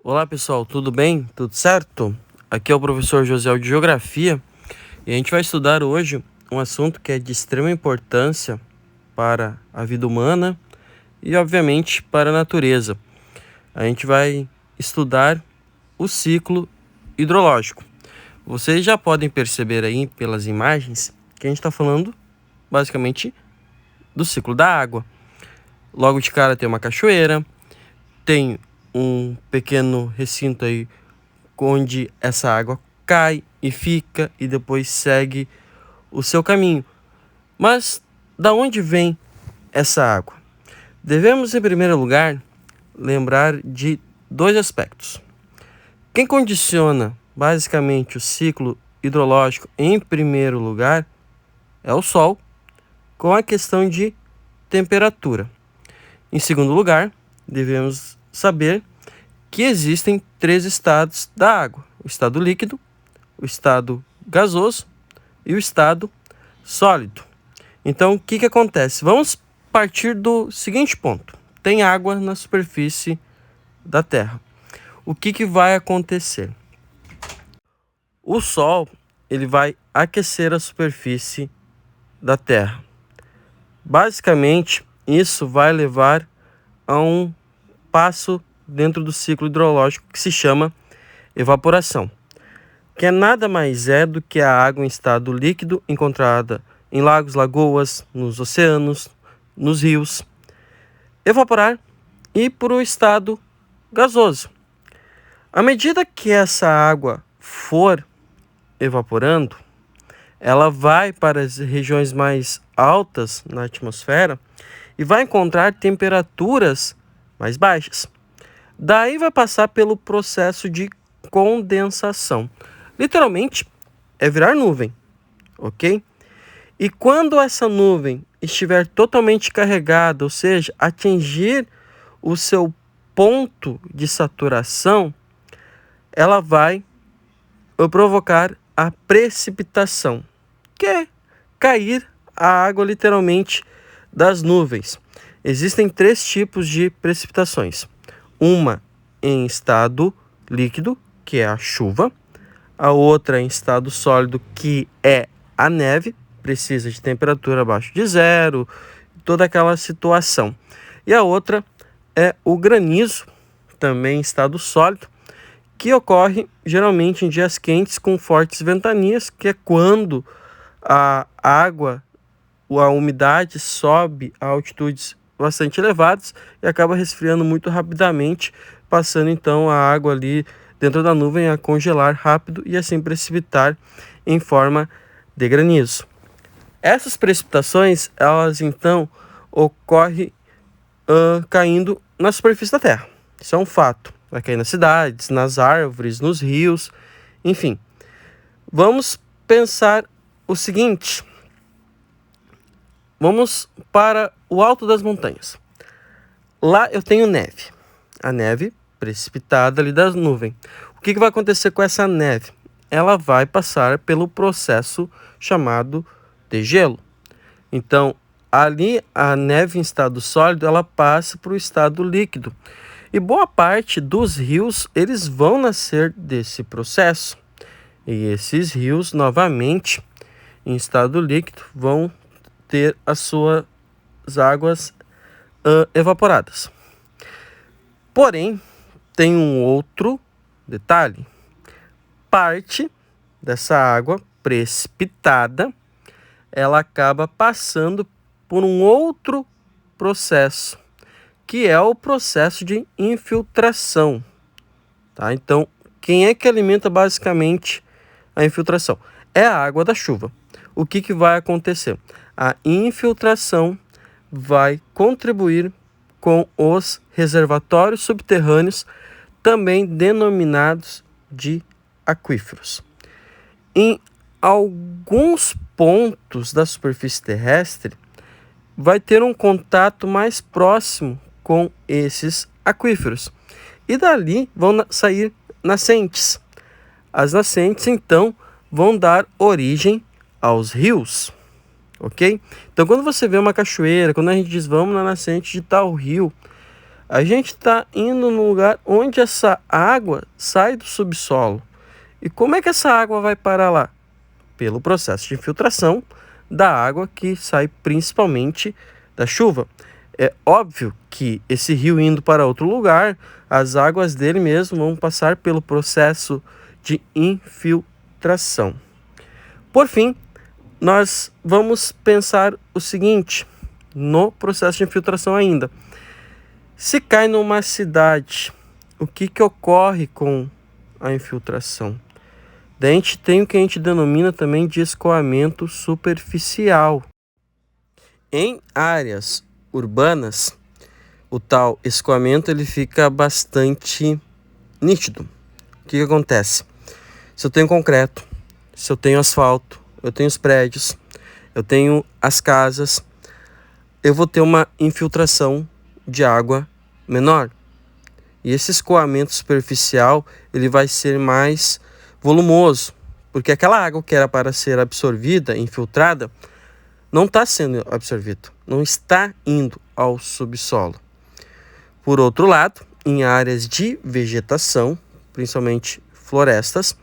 Olá pessoal, tudo bem? Tudo certo? Aqui é o professor José de Geografia e a gente vai estudar hoje um assunto que é de extrema importância para a vida humana e, obviamente, para a natureza. A gente vai estudar o ciclo hidrológico. Vocês já podem perceber aí pelas imagens que a gente está falando basicamente do ciclo da água. Logo de cara tem uma cachoeira, tem um pequeno recinto aí onde essa água cai e fica e depois segue o seu caminho. Mas da onde vem essa água? Devemos, em primeiro lugar, lembrar de dois aspectos. Quem condiciona basicamente o ciclo hidrológico em primeiro lugar é o Sol, com a questão de temperatura. Em segundo lugar, devemos saber que existem três estados da água: o estado líquido, o estado gasoso e o estado sólido. Então, o que acontece? Vamos partir do seguinte ponto: tem água na superfície da Terra. O que vai acontecer? O Sol ele vai aquecer a superfície da Terra. Basicamente, isso vai levar a um passo dentro do ciclo hidrológico que se chama evaporação, que é nada mais é do que a água em estado líquido encontrada em lagos, lagoas, nos oceanos, nos rios, evaporar e ir para o estado gasoso. À medida que essa água for evaporando, ela vai para as regiões mais altas na atmosfera e vai encontrar temperaturas mais baixas. Daí vai passar pelo processo de condensação. Literalmente, é virar nuvem, ok? E quando essa nuvem estiver totalmente carregada, ou seja, atingir o seu ponto de saturação, ela vai provocar a precipitação, que é cair a água literalmente das nuvens. Existem três tipos de precipitações. Uma em estado líquido, que é a chuva. A outra em estado sólido, que é a neve, precisa de temperatura abaixo de zero, toda aquela situação. E a outra é o granizo, também em estado sólido, que ocorre geralmente em dias quentes com fortes ventanias, que é quando a água, a umidade sobe a altitudes bastante elevadas e acaba resfriando muito rapidamente, passando então a água ali dentro da nuvem a congelar rápido e assim precipitar em forma de granizo. Essas precipitações, elas então ocorrem caindo na superfície da Terra. Isso é um fato. Vai cair nas cidades, nas árvores, nos rios, enfim. Vamos pensar o seguinte: vamos para o alto das montanhas. Lá eu tenho neve. A neve precipitada ali da nuvem. O que vai acontecer com essa neve? Ela vai passar pelo processo chamado de gelo. Então, ali a neve em estado sólido, ela passa para o estado líquido. E boa parte dos rios, eles vão nascer desse processo. E esses rios, novamente, em estado líquido, vão ter as suas águas evaporadas. Porém, tem um outro detalhe. Parte dessa água precipitada, ela acaba passando por um outro processo, que é o processo de infiltração. Tá? Então, quem é que alimenta basicamente a infiltração? É a água da chuva. O que vai acontecer? A infiltração vai contribuir com os reservatórios subterrâneos, também denominados de aquíferos. Em alguns pontos da superfície terrestre, vai ter um contato mais próximo com esses aquíferos. E dali vão sair nascentes. As nascentes, então, vão dar origem aos rios. Ok? Então, quando você vê uma cachoeira, quando a gente diz vamos na nascente de tal rio, A gente está indo no lugar onde essa água sai do subsolo. E como é que essa água vai parar lá? Pelo processo de infiltração da água que sai principalmente da chuva. É óbvio que esse rio indo para outro lugar, as águas dele mesmo vão passar pelo processo de infiltração. Por fim, nós vamos pensar o seguinte, no processo de infiltração ainda. Se cai numa cidade, o que ocorre com a infiltração? Daí a gente tem o que a gente denomina também de escoamento superficial. Em áreas urbanas, o tal escoamento ele fica bastante nítido. O que acontece? Se eu tenho concreto, se eu tenho asfalto, eu tenho os prédios, eu tenho as casas, eu vou ter uma infiltração de água menor. E esse escoamento superficial ele vai ser mais volumoso, porque aquela água que era para ser absorvida, infiltrada, não está sendo absorvido, não está indo ao subsolo. Por outro lado, em áreas de vegetação, principalmente florestas,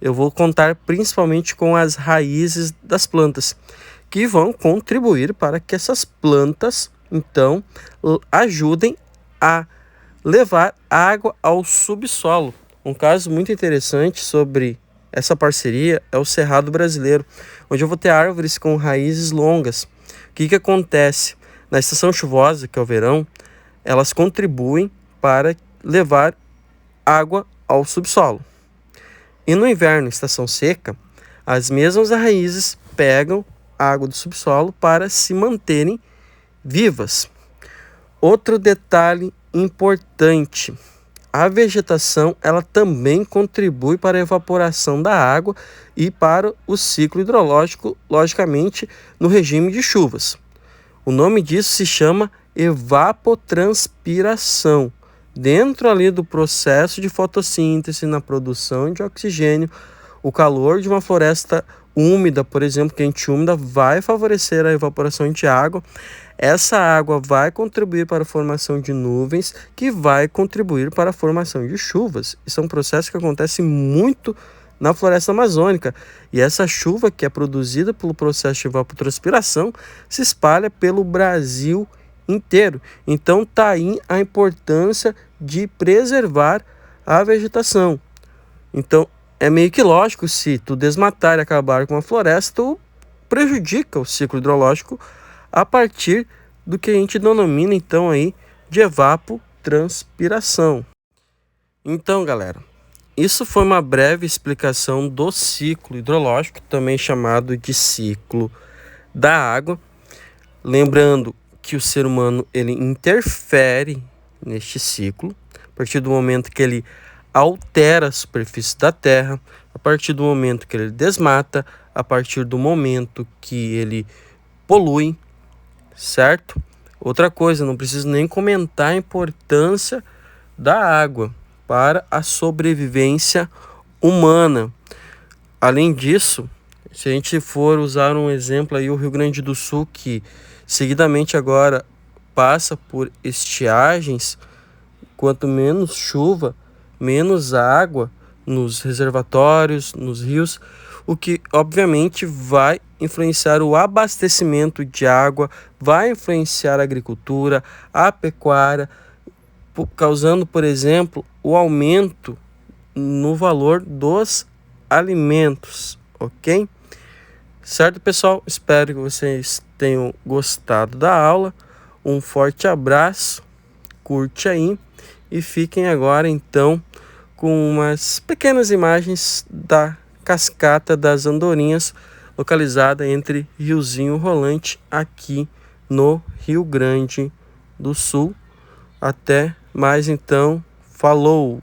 eu vou contar principalmente com as raízes das plantas, que vão contribuir para que essas plantas, então, ajudem a levar água ao subsolo. Um caso muito interessante sobre essa parceria é o Cerrado Brasileiro, onde eu vou ter árvores com raízes longas. O que acontece? Na estação chuvosa, que é o verão, elas contribuem para levar água ao subsolo. E no inverno, estação seca, as mesmas raízes pegam água do subsolo para se manterem vivas. Outro detalhe importante. A vegetação ela também contribui para a evaporação da água e para o ciclo hidrológico, logicamente, no regime de chuvas. O nome disso se chama evapotranspiração. Dentro ali do processo de fotossíntese na produção de oxigênio, o calor de uma floresta úmida, por exemplo, quente úmida, vai favorecer a evaporação de água. Essa água vai contribuir para a formação de nuvens, que vai contribuir para a formação de chuvas. Isso é um processo que acontece muito na floresta amazônica. E essa chuva, que é produzida pelo processo de evapotranspiração, se espalha pelo Brasil inteiro. Então está aí a importância de preservar a vegetação. Então é meio que lógico, se tu desmatar e acabar com a floresta, tu prejudica o ciclo hidrológico a partir do que a gente denomina então aí de evapotranspiração. Então, galera, isso foi uma breve explicação do ciclo hidrológico, também chamado de ciclo da água. Lembrando que o ser humano ele interfere neste ciclo a partir do momento que ele altera a superfície da terra, a partir do momento que ele desmata, a partir do momento que ele polui, certo? Outra coisa, não preciso nem comentar a importância da água para a sobrevivência humana. Além disso, se a gente for usar um exemplo aí, o Rio Grande do Sul, que seguidamente agora passa por estiagens, quanto menos chuva, menos água nos reservatórios, nos rios, o que obviamente vai influenciar o abastecimento de água, vai influenciar a agricultura, a pecuária, causando, por exemplo, o aumento no valor dos alimentos, ok? Certo, pessoal? Espero que vocês tenham gostado da aula. Um forte abraço, curte aí e fiquem agora então com umas pequenas imagens da Cascata das Andorinhas, localizada entre Riozinho Rolante, aqui no Rio Grande do Sul. Até mais então, falou!